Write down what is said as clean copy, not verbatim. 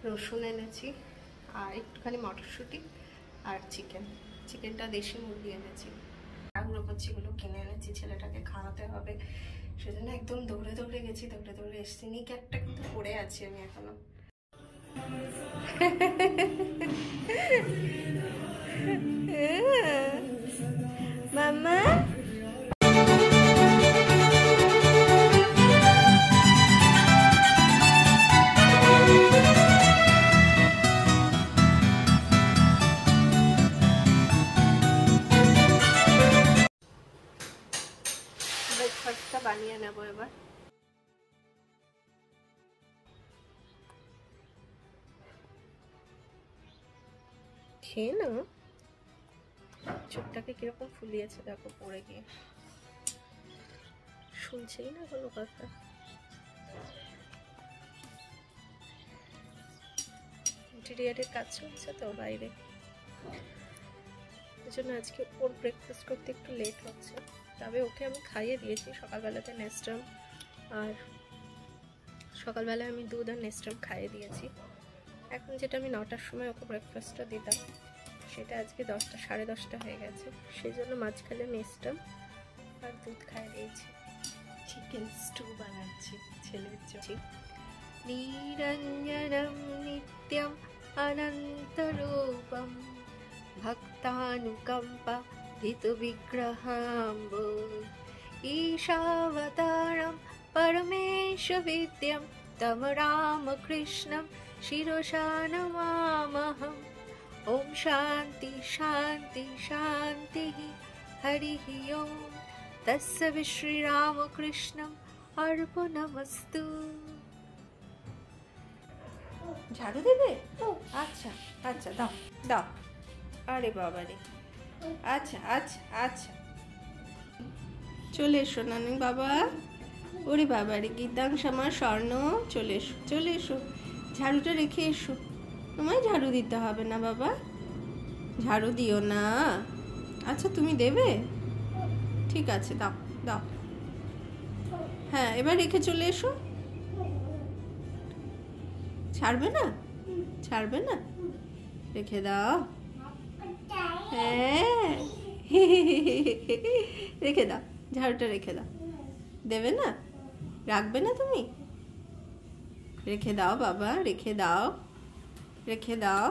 রসুন এনেছি, আর একটুখানি মটরশুঁটি আর চিকেনটা দেশি মুরগি এনেছি। তাগুলো করছি, এগুলো কিনে এনেছি, ছেলেটাকে খাওয়াতে হবে, সেজন্য একদম দৌড়ে দৌড়ে গেছি, দৌড়ে দৌড়ে এসছি। নিক একটা কিন্তু পড়ে আছি আমি এখনো। মাম্মা ব্রেকফাস্টটা বানিয়ে নেবো এবার। খেয়ে না, চোখটাকে কিরকম ফুলিয়েছে দেখো পড়ে গিয়ে, শুনছেই না কোনো কথা। ইন্টেরিয়ারের কাজ চলছে তো বাইরে, এই জন্য আজকে ওর ব্রেকফাস্ট করতে একটু লেট হচ্ছে। তবে ওকে আমি খাইয়ে দিয়েছি সকালবেলাতে নেস্টাম, আর সকালবেলায় আমি দুধ আর নেস্টাম খাইয়ে দিয়েছি। এখন যেটা আমি 9টার সময় ওকে ব্রেকফাস্টটা দিতাম, সেটা আজকে 10টা সাড়ে 10টা হয়ে গেছে, সেই জন্য মাঝখানে নেস্টাম আর দুধ খাইয়ে দিয়েছি। চিকেন স্টু বানাচ্ছি ছেলের জন্য। নিরঞ্জনম নিত্যম অনন্তরূপম ভক্তানুকম্পা ধিতু বিগ্রহাম্ব ঈশাবতারম পরমেশ বিদ্যম তম রামকৃষ্ণম শিরসা নমামহম। ওম শান্তি শান্তি শান্তি হরি ওম তস্য শ্রীরামকৃষ্ণম অর্পণমস্তু। ঝাড়ু দেবে? আচ্ছা আচ্ছা, দাও দাও। আরে বাবা রে, আচ্ছা আচ্ছা আচ্ছা, চলে এসো নানি বাবা। ওরে বাবা রে, গীতাংশ আমার স্বর্ণ, চলে এসো চলে এসো, ঝাড়ুটা রেখে এসো। তোমায় ঝাড়ু দিতে হবে না বাবা, ঝাড়ু দিও না। আচ্ছা তুমি দেবে, ঠিক আছে, দাও দাও। হ্যাঁ এবার রেখে চলে এসো। ছাড়বে না, ছাড়বে না, রেখে দাও। হ্যাঁ রেখে দাও, ঝাড়ুটা রেখে দাও। দেবে না, রাখবে না তুমি, রেখে দাও বাবা, রেখে দাও, রেখে দাও।